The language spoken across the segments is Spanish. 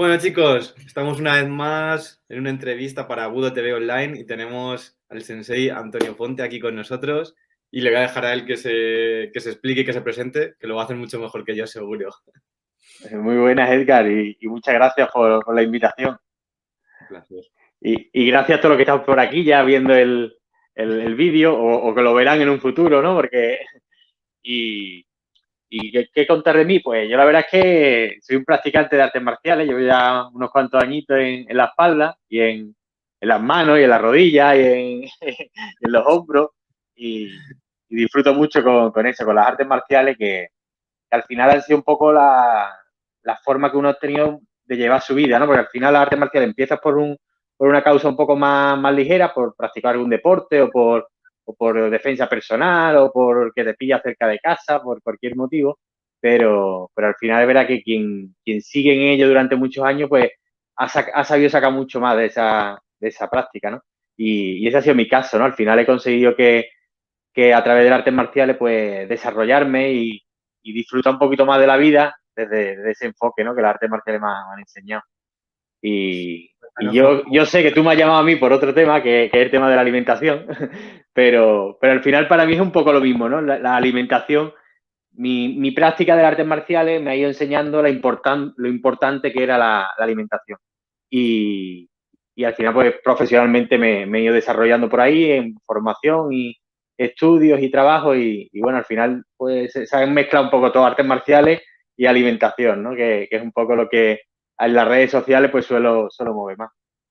Bueno, chicos, estamos una vez más en una entrevista para Budo TV Online y tenemos al sensei Antonio Ponte aquí con nosotros y le voy a dejar a él que se explique y que se presente, que lo va a hacer mucho mejor que yo, seguro. Muy buenas, Edgar, y muchas gracias por la invitación. Un placer. Y gracias a todos los que están por aquí ya viendo el vídeo o que lo verán en un futuro, ¿no? Y, ¿qué contar de mí? Pues yo la verdad es que soy un practicante de artes marciales, llevo ya unos cuantos añitos en la espalda y en las manos y en las rodillas y en los hombros y disfruto mucho con eso, con las artes marciales que al final han sido un poco la forma que uno ha tenido de llevar su vida, ¿no? Porque al final la arte marcial empiezas por una causa un poco más ligera, por practicar algún deporte o por defensa personal o por que te pilla cerca de casa, por cualquier motivo, pero al final es verdad que quien sigue en ello durante muchos años, pues ha sabido sacar mucho más de esa práctica, ¿no? Y ese ha sido mi caso, ¿no? Al final he conseguido que a través de las artes marciales, pues desarrollarme y disfrutar un poquito más de la vida desde ese enfoque, ¿no? Que las artes marciales me han enseñado. Y Bueno, pues, yo sé que tú me has llamado a mí por otro tema, que es el tema de la alimentación, pero al final para mí es un poco lo mismo, ¿no? La alimentación, mi práctica de las artes marciales me ha ido enseñando lo importante que era la alimentación. Y, y al final, pues profesionalmente me he ido desarrollando por ahí en formación y estudios y trabajo y bueno, al final pues se han mezclado un poco todo artes marciales y alimentación, ¿no? Que es un poco lo que en las redes sociales pues suelo mover más.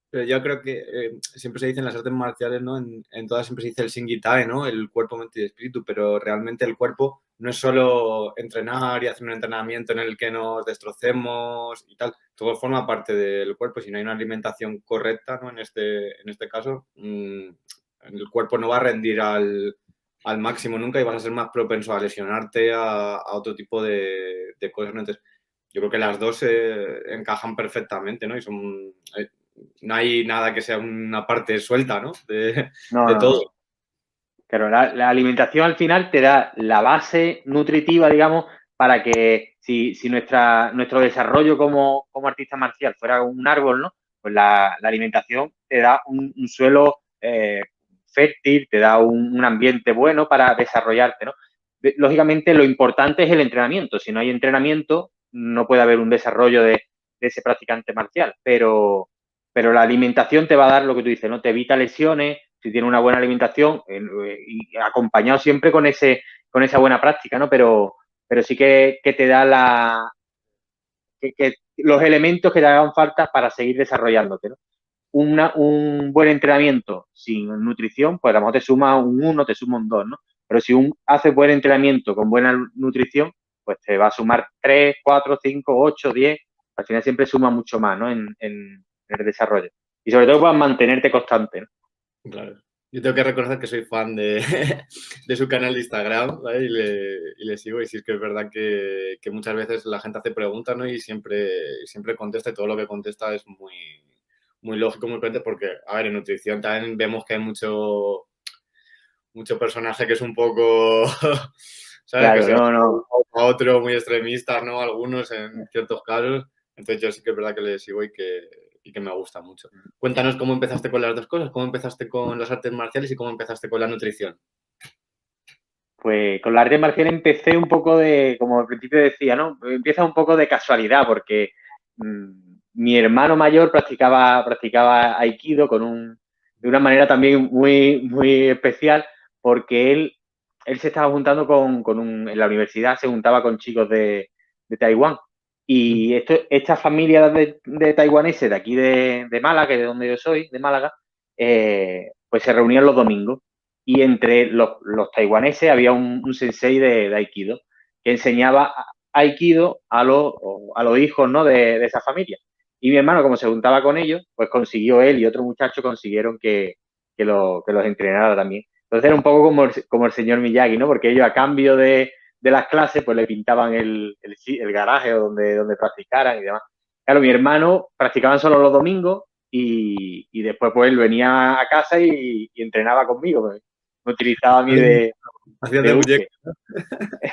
pero yo creo que siempre se dice en las artes marciales, ¿no? En todas siempre se dice el Singitae, ¿no? El cuerpo, mente y espíritu, pero realmente el cuerpo no es solo entrenar y hacer un entrenamiento en el que nos destrocemos y tal. Todo forma parte del cuerpo. Si no hay una alimentación correcta, ¿no? En este caso, el cuerpo no va a rendir al máximo nunca y vas a ser más propenso a lesionarte, a otro tipo de cosas, ¿no? Entonces, yo creo que las dos se encajan perfectamente, ¿no? Y son, no hay nada que sea una parte suelta, ¿no? No, De no, no. todo. Pero la alimentación al final te da la base nutritiva, digamos, para que si nuestro desarrollo como artista marcial fuera un árbol, ¿no? Pues la alimentación te da un suelo fértil, te da un ambiente bueno para desarrollarte, ¿no? Lógicamente lo importante es el entrenamiento. Si no hay entrenamiento, no puede haber un desarrollo de ese practicante marcial. Pero la alimentación te va a dar lo que tú dices, ¿no? Te evita lesiones, si tienes una buena alimentación, y acompañado siempre con esa buena práctica, ¿no? Pero sí que te da que los elementos que te hagan falta para seguir desarrollándote, ¿no? Un buen entrenamiento sin nutrición, pues a lo mejor te suma un 1, te suma un 2, ¿no? Pero si haces buen entrenamiento con buena nutrición, pues te va a sumar 3, 4, 5, 8, 10. Al final siempre suma mucho más, ¿no? En el desarrollo. Y sobre todo, pues mantenerte constante, ¿no? Claro. Yo tengo que reconocer que soy fan de, de su canal de Instagram, ¿vale? Y le sigo. Y sí es que es verdad que muchas veces la gente hace preguntas, ¿no? Y siempre contesta y todo lo que contesta es muy lógico, muy coherente, porque, a ver, en nutrición también vemos que hay mucho personaje que es un poco, ¿sabes? Que Claro, se va no, no. a otro muy extremista, ¿no? Algunos en ciertos casos. Entonces yo sí que es verdad que le sigo y que me gusta mucho. Cuéntanos cómo empezaste con las dos cosas, cómo empezaste con las artes marciales y cómo empezaste con la nutrición. Pues con la arte marcial empecé un poco como al principio decía, ¿no? Empieza un poco de casualidad porque mi hermano mayor practicaba Aikido de una manera también muy especial porque él se estaba juntando en la universidad se juntaba con chicos de Taiwán. Y esta familia de taiwaneses de aquí de Málaga, que es de donde yo soy, de Málaga, pues se reunían los domingos y entre los taiwaneses había un sensei de Aikido que enseñaba Aikido a los hijos, ¿no? de esa familia. Y mi hermano, como se juntaba con ellos, pues consiguió él y otro muchacho consiguieron que los entrenara también. Entonces era un poco como el señor Miyagi, ¿no? Porque ellos a cambio de las clases, pues le pintaban el garaje o donde practicaran y demás. Claro, mi hermano practicaban solo los domingos y después pues él venía a casa y entrenaba conmigo. Pues me utilizaba a mí Hacías de de muñeco. buque.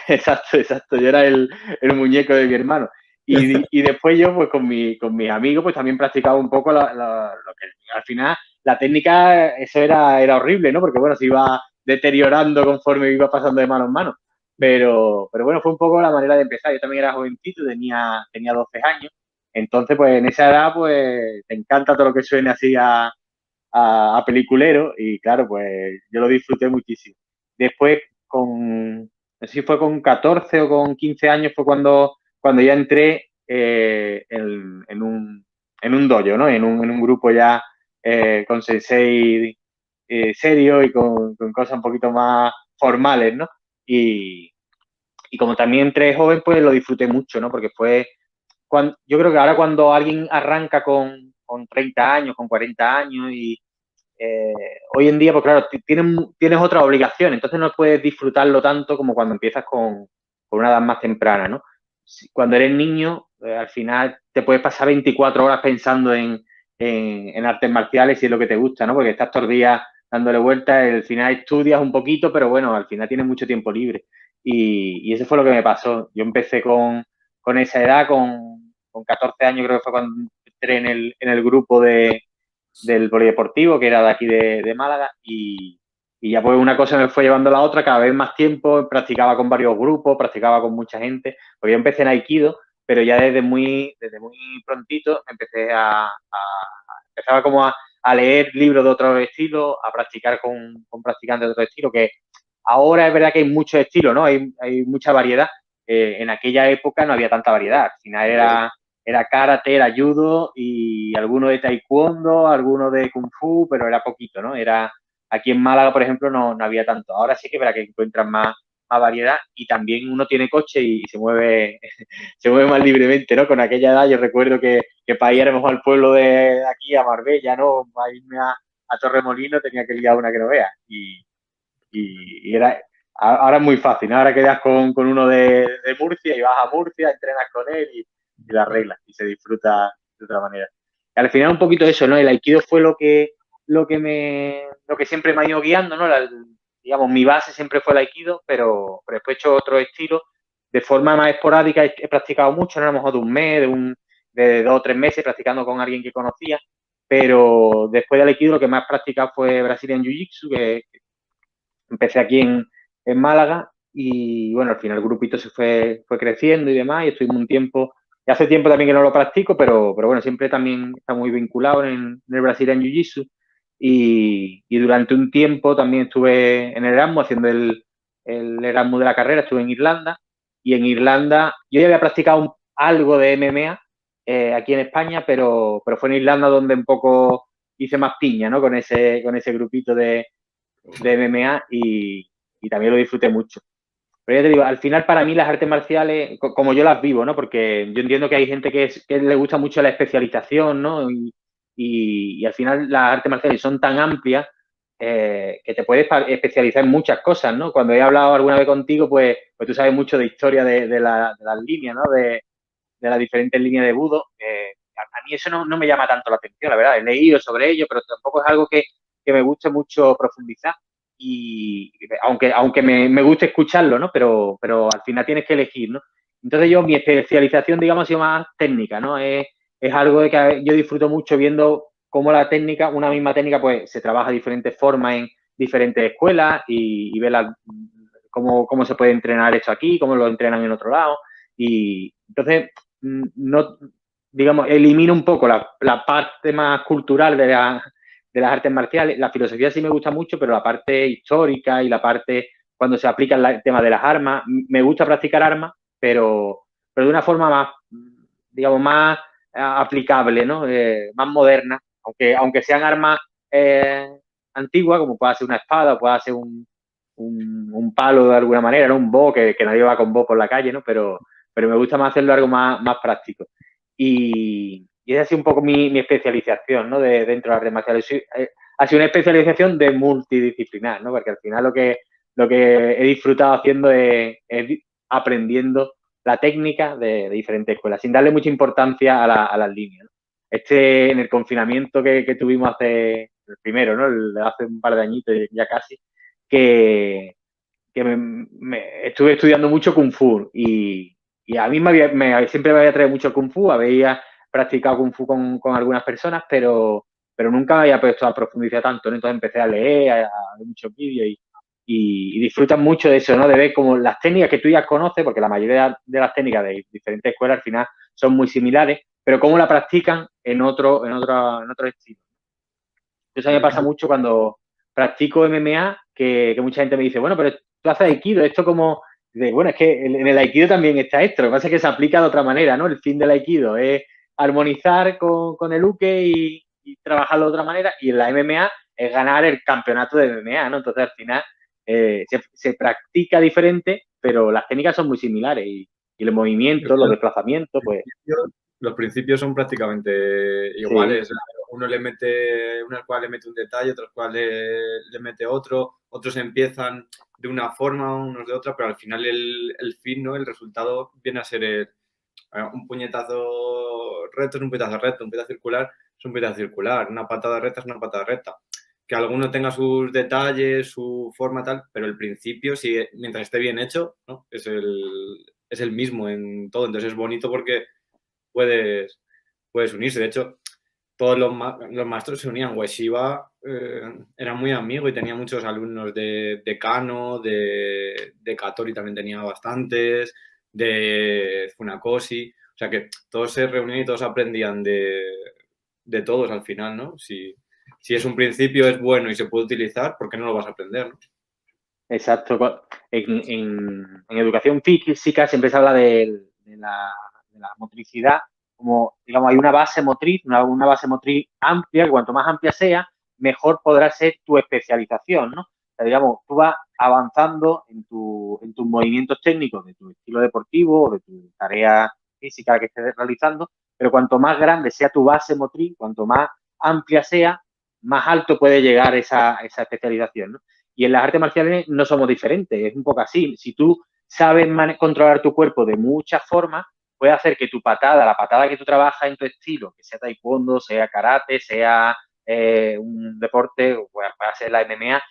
Exacto, exacto. Yo era el muñeco de mi hermano. Y después yo, pues con mis amigos, pues también practicaba un poco lo que al final, la técnica, eso era horrible, ¿no? Porque bueno, se iba deteriorando conforme iba pasando de mano en mano. Pero bueno, fue un poco la manera de empezar. Yo también era jovencito, tenía 12 años. Entonces, pues en esa edad, pues te encanta todo lo que suene así a peliculero y claro, pues yo lo disfruté muchísimo. Después, no sé si fue con 14 o con 15 años, fue cuando ya entré en un dojo, ¿no? En un grupo ya con sensei serio y con cosas un poquito más formales, ¿no? Y, y como también entré joven, pues lo disfruté mucho, ¿no? Porque yo creo que ahora cuando alguien arranca con 30 años, con 40 años y eh, hoy en día, pues claro, tienes otras obligaciones, entonces no puedes disfrutarlo tanto como cuando empiezas con una edad más temprana, ¿no? Cuando eres niño, al final te puedes pasar 24 horas pensando en artes marciales y es lo que te gusta, ¿no? Porque estás todos los días dándole vueltas, al final estudias un poquito, pero bueno, al final tienes mucho tiempo libre. Y eso fue lo que me pasó. Yo empecé con esa edad, con 14 años creo que fue cuando entré en el grupo del polideportivo, que era de aquí de Málaga, y ya pues una cosa me fue llevando a la otra, cada vez más tiempo, practicaba con varios grupos, practicaba con mucha gente, porque yo empecé en Aikido, pero ya desde muy prontito empezaba como a leer libros de otro estilo, a practicar con practicantes de otro estilo, que ahora es verdad que hay muchos estilos, ¿no? Hay mucha variedad. En aquella época no había tanta variedad. Al final era karate, era judo y alguno de taekwondo, alguno de kung fu, pero era poquito, ¿no? Aquí en Málaga, por ejemplo, no había tanto. Ahora sí que es verdad que encuentran más variedad y también uno tiene coche y se mueve más libremente, ¿no? Con aquella edad yo recuerdo que para ir a lo mejor al pueblo de aquí, a Marbella, ¿no? Para irme a Torremolino tenía que liar una que no vea. Ahora es muy fácil, ¿no? Ahora quedas con uno de Murcia y vas a Murcia, entrenas con él y la reglas y se disfruta de otra manera. Y al final un poquito eso, ¿no? El aikido fue lo que siempre me ha ido guiando, ¿no? Digamos, mi base siempre fue el aikido, pero después he hecho otro estilo. De forma más esporádica he practicado mucho, ¿no? A lo mejor de un mes, de 2 o 3 meses practicando con alguien que conocía, pero después del aikido lo que más he practicado fue Brazilian Jiu-Jitsu, que empecé aquí en Málaga y bueno, al final el grupito fue creciendo y demás y estuvimos un tiempo, y hace tiempo también que no lo practico, pero bueno, siempre también está muy vinculado en el Brazilian Jiu-Jitsu y durante un tiempo también estuve en el Erasmus haciendo el Erasmus de la carrera, estuve en Irlanda y en Irlanda yo ya había practicado algo de MMA aquí en España, pero fue en Irlanda donde un poco hice más piña, ¿no? Con ese grupito de MMA y también lo disfruté mucho. Pero ya te digo, al final para mí las artes marciales, como yo las vivo, ¿no? Porque yo entiendo que hay gente que le gusta mucho la especialización, ¿no? Y al final las artes marciales son tan amplias que te puedes especializar en muchas cosas, ¿no? Cuando he hablado alguna vez contigo, pues tú sabes mucho de historia de las líneas, ¿no? De las diferentes líneas de budo. A mí eso no me llama tanto la atención, la verdad. He leído sobre ello, pero tampoco es algo que me guste mucho profundizar. Y aunque me guste escucharlo, ¿no? Pero al final tienes que elegir, ¿no? Entonces mi especialización, digamos, ha sido más técnica, ¿no? Es algo de que yo disfruto mucho viendo cómo la técnica, una misma técnica, pues se trabaja de diferentes formas en diferentes escuelas y ver cómo se puede entrenar esto aquí, cómo lo entrenan en otro lado. Y entonces, no, digamos, elimino un poco la parte más cultural de las artes marciales. La filosofía sí me gusta mucho, pero la parte histórica y la parte cuando se aplica el tema de las armas, me gusta practicar armas, pero de una forma más, digamos, más aplicable, ¿no? Más moderna, aunque sean armas antiguas, como pueda ser una espada, pueda ser un palo de alguna manera, ¿no? Un bo, que nadie va con bo por la calle, ¿no? Pero me gusta más hacerlo algo más práctico. Y esa ha sido un poco mi especialización, ¿no? Dentro de las artes marciales. Ha sido una especialización de multidisciplinar, ¿no? Porque al final lo que he disfrutado haciendo es aprendiendo la técnica de diferentes escuelas, sin darle mucha importancia a las líneas, ¿no? En el confinamiento que tuvimos el primero, ¿no? Hace un par de añitos ya casi, que estuve estudiando mucho Kung Fu a mí siempre me había traído mucho Kung Fu, había practicado Kung Fu con algunas personas, pero nunca me había puesto a profundizar tanto, ¿no? Entonces empecé a leer, a ver muchos vídeos y disfrutan mucho de eso, ¿no? De ver como las técnicas que tú ya conoces, porque la mayoría de las técnicas de diferentes escuelas al final son muy similares, pero cómo la practican en otro estilo. Eso a mí me pasa mucho cuando practico MMA, que mucha gente me dice, bueno, pero tú haces Aikido, esto como... Bueno, es que en el Aikido también está esto, lo que pasa es que se aplica de otra manera, ¿no? El fin del Aikido es armonizar con el uke y trabajarlo de otra manera, y en la MMA es ganar el campeonato de MMA, ¿no? Entonces, al final, se practica diferente, pero las técnicas son muy similares y los movimientos, los desplazamientos, pues... Los principios son prácticamente iguales. Sí. Uno le mete un detalle, otros cuales le mete otro, otros empiezan de una forma, unos de otra, pero al final el fin, ¿no? El resultado viene a ser un puñetazo recto es un puñetazo recto, un puñetazo circular es un puñetazo circular, una patada recta es una patada recta. Que alguno tenga sus detalles, su forma tal, pero el principio, si, mientras esté bien hecho, ¿no? es el mismo en todo. Entonces es bonito porque puedes unirse. De hecho, todos los maestros se unían. Ueshiba era muy amigo y tenía muchos alumnos de Kano, de Katori también tenía bastantes, de Funakoshi. O sea que todos se reunían y todos aprendían de todos al final, ¿no? Si es un principio, es bueno y se puede utilizar, ¿por qué no lo vas a aprender, no? Exacto. En educación física siempre se habla de la motricidad, como, digamos, hay una base motriz, una base motriz amplia, que cuanto más amplia sea, mejor podrá ser tu especialización, ¿no? O sea, digamos, tú vas avanzando en tus movimientos técnicos de tu estilo deportivo o de tu tarea física que estés realizando, pero cuanto más grande sea tu base motriz, cuanto más amplia sea, más alto puede llegar esa especialización, ¿no? Y en las artes marciales no somos diferentes, es un poco así. Si tú sabes controlar tu cuerpo de muchas formas, puede hacer que tu patada, la patada que tú trabajas en tu estilo, que sea taekwondo, sea karate, sea un deporte, o puede ser la MMA,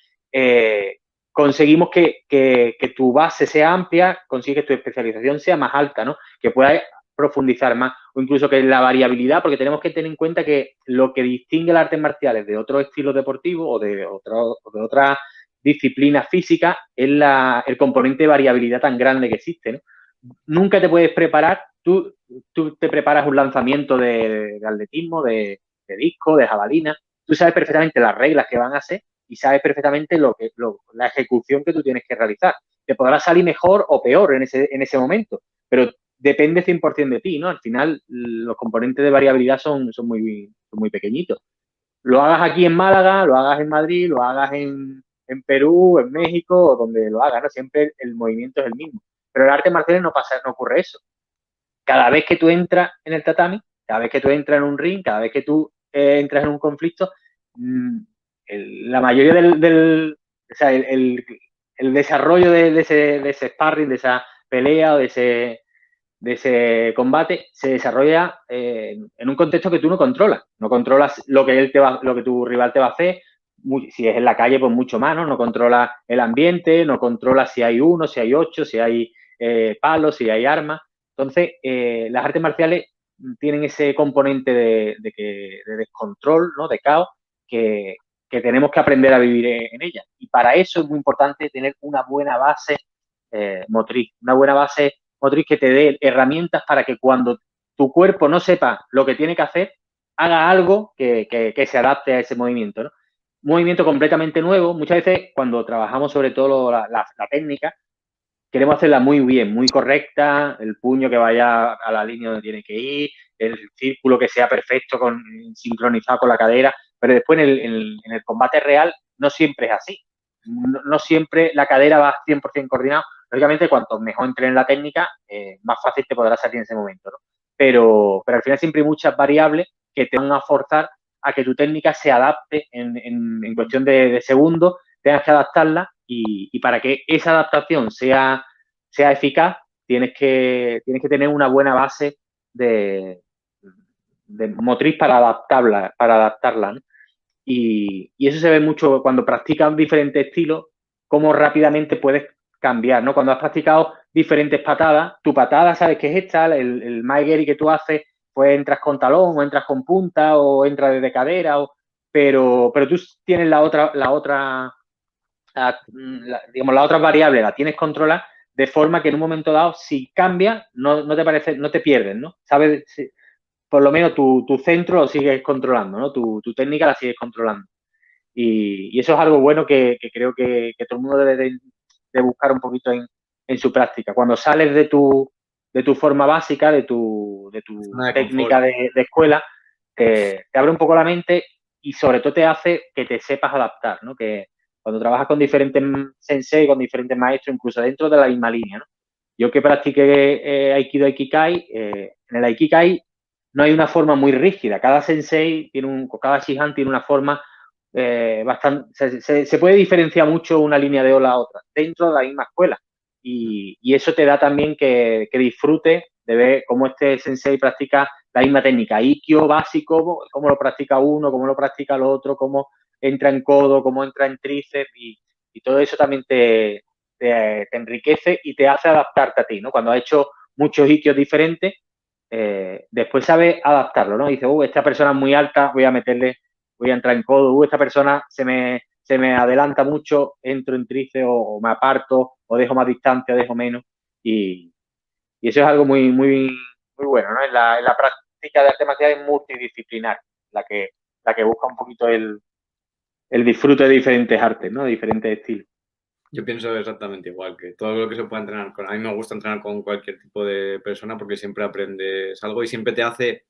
conseguimos que tu base sea amplia, consigues que tu especialización sea más alta, ¿no? Que puedas profundizar más, o incluso que la variabilidad, porque tenemos que tener en cuenta que lo que distingue las artes marciales de otros estilos deportivos o de otras disciplinas físicas es el componente de variabilidad tan grande que existe, ¿no? Nunca te puedes preparar, tú te preparas un lanzamiento de atletismo, de disco, de jabalina, tú sabes perfectamente las reglas que van a hacer y sabes perfectamente la ejecución que tú tienes que realizar. Te podrá salir mejor o peor en ese momento, pero depende 100% de ti, ¿no? Al final, los componentes de variabilidad son muy pequeñitos. Lo hagas aquí en Málaga, lo hagas en Madrid, lo hagas en Perú, en México, o donde lo hagas, ¿no? Siempre el movimiento es el mismo. Pero en artes marciales no ocurre eso. Cada vez que tú entras en el tatami, cada vez que tú entras en un ring, cada vez que tú entras en un conflicto, la mayoría o sea, el desarrollo de ese sparring, de esa pelea o de ese combate se desarrolla en un contexto que tú no controlas. No controlas lo que tu rival te va a hacer. Si es en la calle, pues mucho más, ¿no? No controlas el ambiente, no controlas si hay uno, si hay 8, si hay palos, si hay armas. Entonces, las artes marciales tienen ese componente de descontrol, ¿no? De caos, que tenemos que aprender a vivir en ella. Y para eso es muy importante tener una buena base motriz, una buena base motriz que te dé herramientas para que cuando tu cuerpo no sepa lo que tiene que hacer, haga algo que se adapte a ese movimiento, ¿no? Un movimiento completamente nuevo. Muchas veces cuando trabajamos sobre todo la técnica, queremos hacerla muy bien, muy correcta, el puño que vaya a la línea donde tiene que ir, el círculo que sea perfecto, sincronizado con la cadera, pero después en el combate real no siempre es así. No siempre la cadera va 100% coordinada. Lógicamente, cuanto mejor entres en la técnica, más fácil te podrá salir en ese momento, ¿no? Pero al final siempre hay muchas variables que te van a forzar a que tu técnica se adapte en cuestión de segundos, tengas que adaptarla y para que esa adaptación sea eficaz, tienes que tener una buena base de motriz para adaptarla, ¿no? Y eso se ve mucho cuando practicas diferentes estilos, cómo rápidamente puedes cambiar, ¿no? Cuando has practicado diferentes patadas, tu patada sabes que es esta, el Maegeri que tú haces, pues entras con talón o entras con punta o entras desde cadera, pero tú tienes digamos, la otra variable la tienes controlada de forma que en un momento dado, si cambia, no te parece, no te pierdes, ¿no? Sabes, por lo menos tu centro lo sigues controlando, ¿no? Tu técnica la sigues controlando. Y eso es algo bueno que creo que todo el mundo debe de buscar un poquito en su práctica. Cuando sales de tu forma básica, de tu Zona de técnica confort. de escuela, te abre un poco la mente y sobre todo te hace que te sepas adaptar, ¿no? Que cuando trabajas con diferentes sensei, con diferentes maestros, incluso dentro de la misma línea, ¿no? Yo que practiqué Aikido Aikikai, en el Aikikai no hay una forma muy rígida. Cada sensei cada Shihan tiene una forma bastante. Se puede diferenciar mucho una línea de ola a otra dentro de la misma escuela. Y eso te da también que disfrutes de ver cómo este sensei practica la misma técnica. Ikkyo básico, cómo lo practica uno, cómo lo practica el otro, cómo entra en codo, cómo entra en tríceps y todo eso también te enriquece y te hace adaptarte a ti, ¿no? Cuando has hecho muchos Ikkyos diferentes, después sabes adaptarlo, ¿no? Dices, esta persona es muy alta, voy a entrar en codo, esta persona se me adelanta mucho, entro en tríceps o me aparto, o dejo más distancia, o dejo menos. Y eso es algo muy, muy, muy bueno, ¿no? En la práctica de arte marcial es multidisciplinar, la que busca un poquito el disfrute de diferentes artes, ¿no? De diferentes estilos. Yo pienso exactamente igual, que todo lo que se pueda entrenar con... A mí me gusta entrenar con cualquier tipo de persona porque siempre aprendes algo y siempre te hace,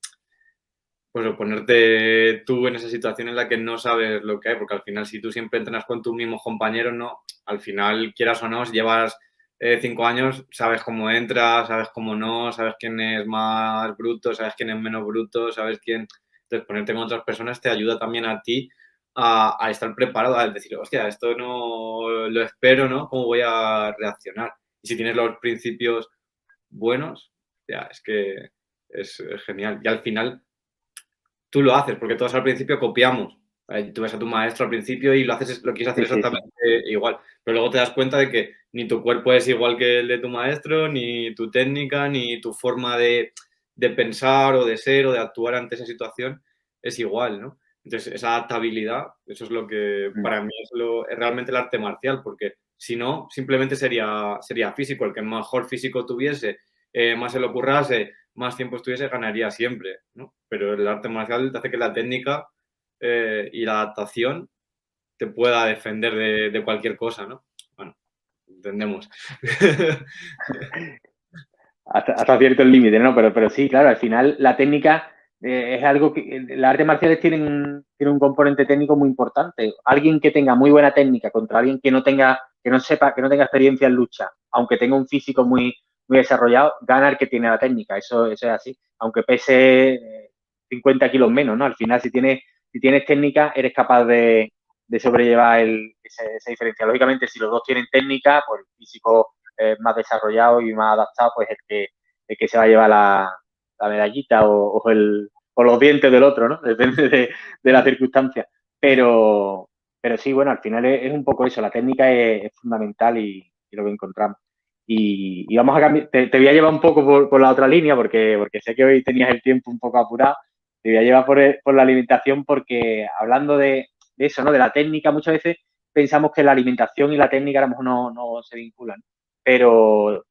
pues, ponerte tú en esa situación en la que no sabes lo que hay, porque al final si tú siempre entrenas con tus mismos compañeros, ¿no? Al final, quieras o no, si llevas 5 años, sabes cómo entras, sabes cómo no, sabes quién es más bruto, sabes quién es menos bruto, sabes quién... Entonces, ponerte con otras personas te ayuda también a ti a estar preparado, a decir, hostia, esto no lo espero, ¿no? ¿Cómo voy a reaccionar? Y si tienes los principios buenos, ya, es que es genial. Y al final tú lo haces, porque todos al principio copiamos. Tú ves a tu maestro al principio y lo quieres hacer Sí, sí, sí. exactamente igual. Pero luego te das cuenta de que ni tu cuerpo es igual que el de tu maestro, ni tu técnica, ni tu forma de pensar o de ser o de actuar ante esa situación es igual, ¿no? Entonces, esa adaptabilidad, eso es lo que para mí es realmente el arte marcial, porque si no, simplemente sería físico. El que mejor físico tuviese, más se lo currase, más tiempo estuviese, ganaría siempre, ¿no? Pero el arte marcial te hace que la técnica y la adaptación te pueda defender de cualquier cosa, ¿no? Bueno, entendemos. Hasta cierto límite, ¿no? Pero sí, claro, al final la técnica es algo que las artes marciales tienen un componente técnico muy importante. Alguien que tenga muy buena técnica contra alguien que no tenga experiencia en lucha, aunque tenga un físico muy, muy desarrollado, gana el que tiene la técnica. Eso es así. Aunque pese 50 kilos menos, ¿no? Al final, si tienes técnica, eres capaz de sobrellevar esa diferencia. Lógicamente, si los dos tienen técnica, pues el físico más desarrollado y más adaptado, pues el que se va a llevar la medallita o los dientes del otro, ¿no? Depende de la circunstancia. Pero sí, bueno, al final es un poco eso, la técnica es fundamental y lo que encontramos. Y vamos a cambiar, te voy a llevar un poco por la otra línea, porque sé que hoy tenías el tiempo un poco apurado. Te voy a llevar por la alimentación, porque hablando de eso, ¿no? De la técnica, muchas veces pensamos que la alimentación y la técnica a lo mejor no se vinculan, pero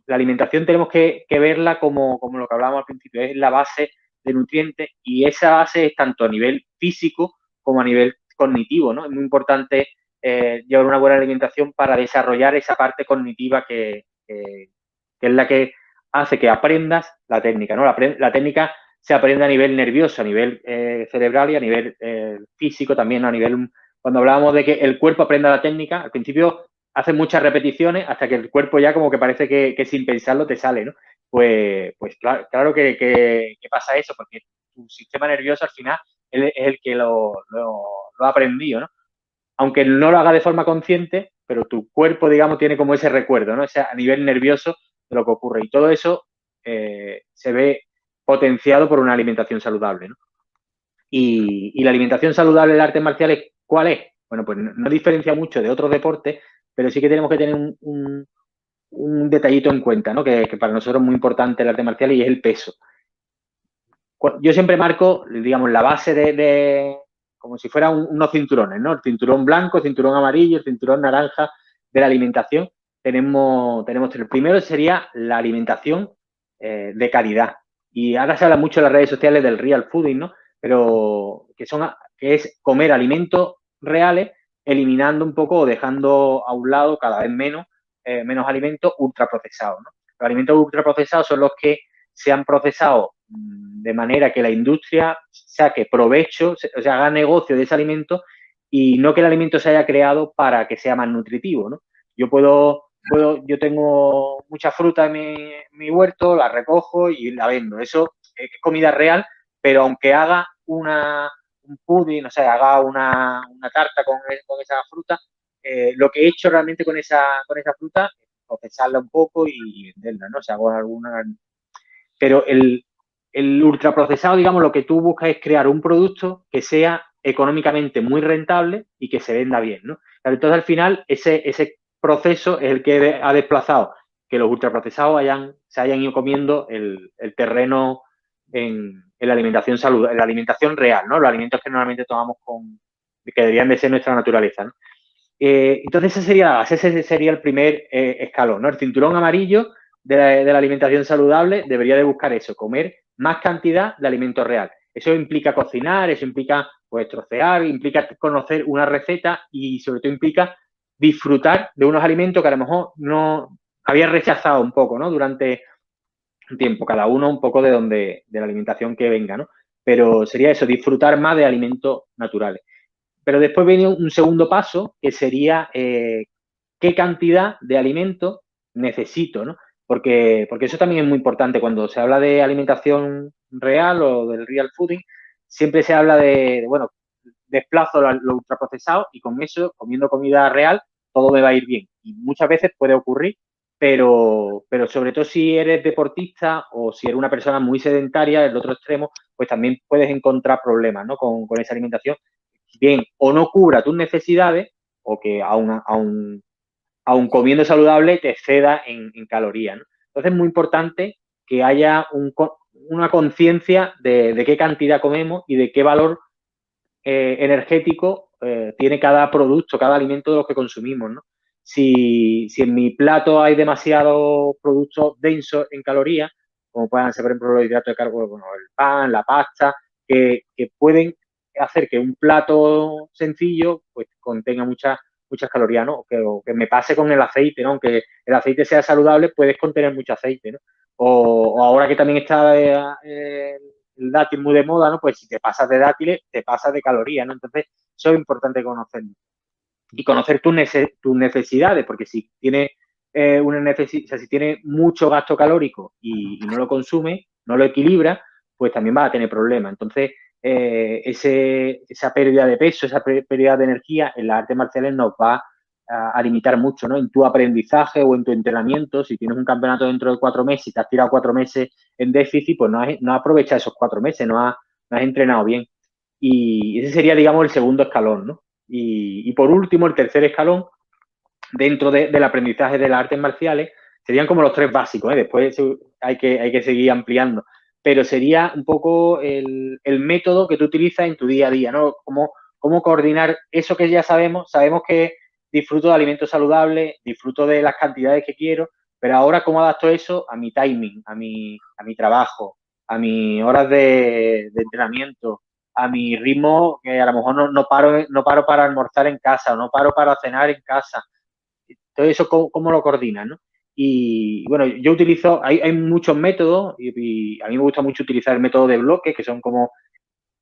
la alimentación tenemos que verla como lo que hablábamos al principio, es la base de nutrientes y esa base es tanto a nivel físico como a nivel cognitivo, ¿no? Es muy importante llevar una buena alimentación para desarrollar esa parte cognitiva que es la que hace que aprendas la técnica, ¿no? La técnica se aprende a nivel nervioso, a nivel cerebral y a nivel físico también, a nivel... Cuando hablábamos de que el cuerpo aprenda la técnica, al principio haces muchas repeticiones hasta que el cuerpo ya como que parece que sin pensarlo te sale, ¿no? Pues claro que pasa eso, porque tu sistema nervioso al final es el que lo ha aprendido, ¿no? Aunque no lo haga de forma consciente, pero tu cuerpo, digamos, tiene como ese recuerdo, ¿no? Ese a nivel nervioso de lo que ocurre. Y todo eso se ve potenciado por una alimentación saludable, ¿no? Y la alimentación saludable en artes marciales, ¿cuál es? Bueno, pues no diferencia mucho de otros deportes, pero sí que tenemos que tener un detallito en cuenta, ¿no? Que para nosotros es muy importante el arte marcial y es el peso. Yo siempre marco, digamos, la base como si fueran unos cinturones, ¿no? El cinturón blanco, el cinturón amarillo, el cinturón naranja de la alimentación. Tenemos tres. El primero sería la alimentación de calidad. Y ahora se habla mucho en las redes sociales del real fooding, ¿no? Pero que es comer alimentos reales, eliminando un poco o dejando a un lado cada vez menos alimentos ultraprocesados, ¿no? Los alimentos ultraprocesados son los que se han procesado de manera que la industria saque provecho, o sea, haga negocio de ese alimento y no que el alimento se haya creado para que sea más nutritivo, ¿no? Yo tengo mucha fruta en mi huerto, la recojo y la vendo. Eso es comida real, pero aunque haga un pudding, o sea, haga una tarta con esa fruta, lo que he hecho realmente con esa fruta es procesarla un poco y venderla, ¿no? O sea, hago alguna... Pero el ultraprocesado, digamos, lo que tú buscas es crear un producto que sea económicamente muy rentable y que se venda bien, ¿no? Entonces, al final, ese proceso es el que ha desplazado que los ultraprocesados se hayan ido comiendo el terreno en la alimentación salud, en la alimentación real, ¿no? Los alimentos que normalmente tomamos que deberían de ser nuestra naturaleza, ¿no? Entonces, esa sería la base, ese sería el primer escalón, ¿no? El cinturón amarillo de la alimentación saludable debería de buscar eso, comer más cantidad de alimento real. Eso implica cocinar, eso implica pues trocear, implica conocer una receta y sobre todo implica disfrutar de unos alimentos que a lo mejor no había rechazado un poco, ¿no? Durante un tiempo, cada uno un poco de la alimentación que venga, ¿no? Pero sería eso, disfrutar más de alimentos naturales. Pero después viene un segundo paso que sería qué cantidad de alimento necesito, ¿no? Porque eso también es muy importante. Cuando se habla de alimentación real o del real fooding, siempre se habla bueno, desplazo lo ultraprocesado y con eso, comiendo comida real, todo me va a ir bien. Y muchas veces puede ocurrir, pero sobre todo si eres deportista o si eres una persona muy sedentaria, el otro extremo, pues también puedes encontrar problemas, ¿no? Con esa alimentación. Bien, o no cubra tus necesidades o que aun comiendo saludable te exceda en calorías, ¿no? Entonces es muy importante que haya una conciencia de qué cantidad comemos y de qué valor energético tiene cada producto, cada alimento de los que consumimos, ¿no? Si en mi plato hay demasiados productos densos en calorías, como puedan ser, por ejemplo, los hidratos de carbono, bueno, el pan, la pasta, que pueden hacer que un plato sencillo pues contenga muchas calorías, ¿no? O que me pase con el aceite, ¿no? Aunque el aceite sea saludable, puedes contener mucho aceite, ¿no? O ahora que también está el dátil muy de moda, ¿no? Pues si te pasas de dátiles, te pasas de calorías, ¿no? Entonces, eso es importante conocerlo. Y conocer tus necesidades, porque si tienes o sea, si tienes mucho gasto calórico y no lo consumes, no lo equilibras, pues también vas a tener problemas. Entonces, esa pérdida de peso, esa pérdida de energía en las artes marciales nos va a limitar mucho, ¿no? En tu aprendizaje o en tu entrenamiento, si tienes un campeonato dentro de 4 meses y te has tirado 4 meses en déficit, pues no has aprovechado esos 4 meses, no has entrenado bien. Y ese sería, digamos, el segundo escalón, ¿no? Y por último, el tercer escalón, dentro del aprendizaje de las artes marciales, serían como los tres básicos, ¿eh? Después hay que seguir ampliando. Pero sería un poco el método que tú utilizas en tu día a día, ¿no? Cómo coordinar eso que ya sabemos. Sabemos que disfruto de alimentos saludables, disfruto de las cantidades que quiero, pero ahora cómo adapto eso a mi timing, a mi trabajo, a mis horas de entrenamiento, a mi ritmo, que a lo mejor no paro para almorzar en casa o no paro para cenar en casa. Todo eso, ¿cómo lo coordinas, no? Y bueno, yo utilizo, hay muchos métodos y a mí me gusta mucho utilizar el método de bloques, que son como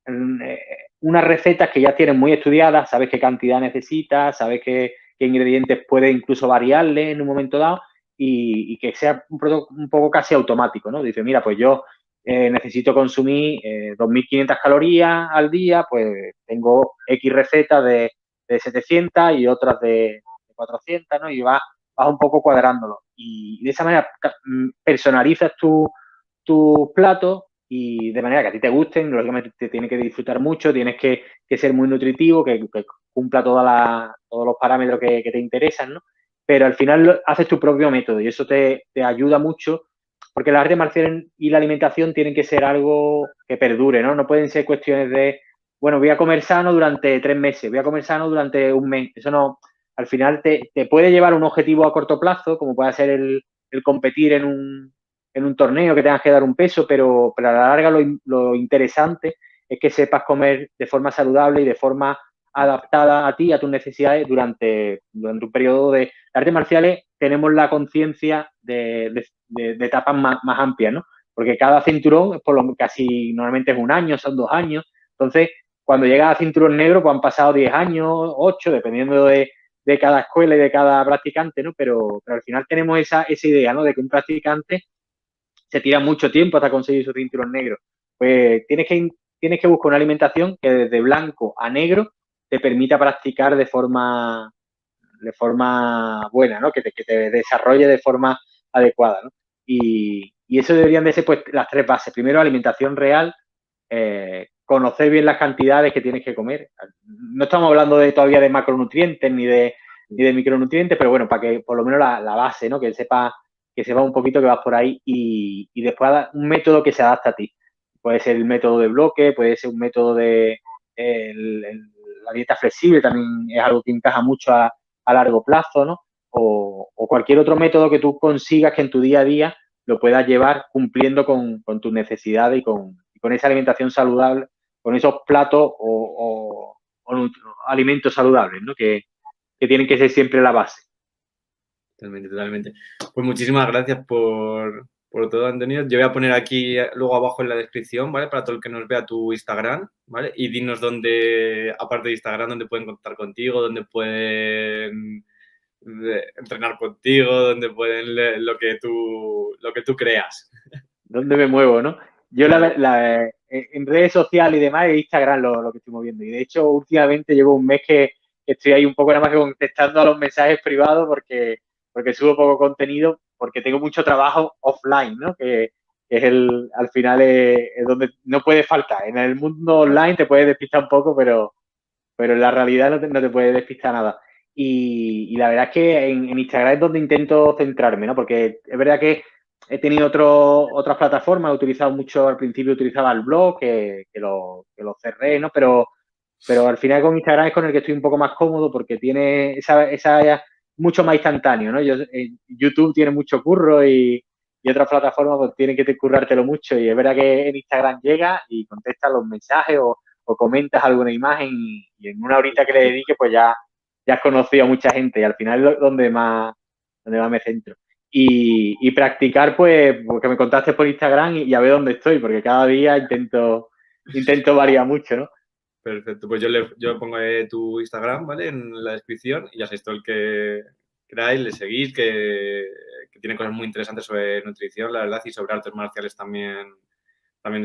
eh, unas recetas que ya tienes muy estudiadas, sabes qué cantidad necesitas, sabes qué ingredientes puedes incluso variarle en un momento dado y que sea un poco casi automático, ¿no? Dice, mira, pues yo necesito consumir 2.500 calorías al día, pues tengo X recetas de 700 y otras de 400, ¿no? Y vas un poco cuadrándolo. Y de esa manera personalizas tus platos y de manera que a ti te gusten, lógicamente te tienes que disfrutar mucho, tienes que ser muy nutritivo, que cumpla todos los parámetros que te interesan, ¿no? pero al final haces tu propio método y eso te ayuda mucho, porque las artes marciales y la alimentación tienen que ser algo que perdure, ¿no? No pueden ser cuestiones de, bueno, voy a comer sano durante 3 meses, voy a comer sano durante un mes. Eso no, al final te puede llevar un objetivo a corto plazo, como puede ser el competir en un torneo que tengas que dar un peso, pero a la larga lo interesante es que sepas comer de forma saludable y de forma adaptada a ti, a tus necesidades durante un periodo de... Las artes marciales tenemos la conciencia de etapas más amplias, ¿no? Porque cada cinturón, casi normalmente es un año, son 2 años. Entonces, cuando llega a cinturón negro, pues han pasado 10 años, 8, dependiendo de cada escuela y de cada practicante, ¿no? Pero al final tenemos esa idea, ¿no? De que un practicante se tira mucho tiempo hasta conseguir su cinturón negro. Pues tienes que buscar una alimentación que desde blanco a negro te permita practicar de forma buena, ¿no? Que te desarrolle de forma adecuada, ¿no? Y eso deberían de ser pues las 3 bases. Primero, alimentación real, conocer bien las cantidades que tienes que comer. No estamos hablando todavía de macronutrientes ni de micronutrientes, pero bueno, para que por lo menos la base, ¿no? Que sepa un poquito que vas por ahí y después un método que se adapte a ti. Puede ser el método de bloque, puede ser un método de la dieta flexible, también es algo que encaja mucho a largo plazo, ¿no? O cualquier otro método que tú consigas que en tu día a día lo puedas llevar cumpliendo con tus necesidades y con esa alimentación saludable, con esos platos o alimentos saludables, ¿no? Que tienen que ser siempre la base. Totalmente, totalmente. Pues muchísimas gracias por todo, Antonio. Yo voy a poner aquí luego abajo en la descripción, ¿vale? Para todo el que nos vea tu Instagram, ¿vale? Y dinos dónde, aparte de Instagram, dónde pueden contactar contigo, dónde pueden entrenar contigo, dónde pueden leer lo que tú creas. ¿Dónde me muevo, no? Yo en redes sociales y demás, en Instagram lo que estoy moviendo. Y de hecho, últimamente llevo un mes que estoy ahí un poco nada más que contestando a los mensajes privados porque subo poco contenido, porque tengo mucho trabajo offline, ¿no? Que es al final es donde no puede faltar. En el mundo online te puedes despistar un poco, pero en la realidad no te puede despistar nada. Y la verdad es que en Instagram es donde intento centrarme, ¿no? Porque es verdad que he tenido otras plataformas, he utilizado mucho, al principio utilizaba el blog, que lo cerré, ¿no? Pero al final con Instagram es con el que estoy un poco más cómodo porque tiene esa mucho más instantáneo, ¿no? YouTube tiene mucho curro y otras plataformas pues tienen que currártelo mucho y es verdad que en Instagram llega y contestas los mensajes o comentas alguna imagen y en una horita que le dedique pues ya has conocido a mucha gente y al final es donde más me centro. Y practicar, pues, que me contactes por Instagram y a ver dónde estoy, porque cada día intento variar mucho, ¿no? Perfecto, pues yo pongo tu Instagram, ¿vale? En la descripción y ya sabéis todo el que queráis, le seguís, que tiene cosas muy interesantes sobre nutrición, la verdad, y sobre artes marciales también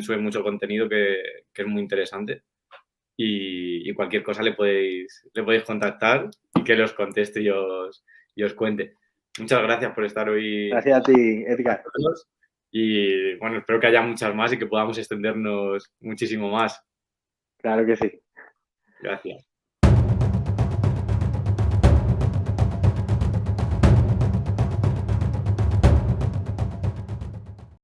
sube mucho contenido que es muy interesante. Y cualquier cosa le podéis contactar y que los conteste y os cuente. Muchas gracias por estar hoy. Gracias a ti, Edgar. Y bueno, espero que haya muchas más y que podamos extendernos muchísimo más. Claro que sí. Gracias.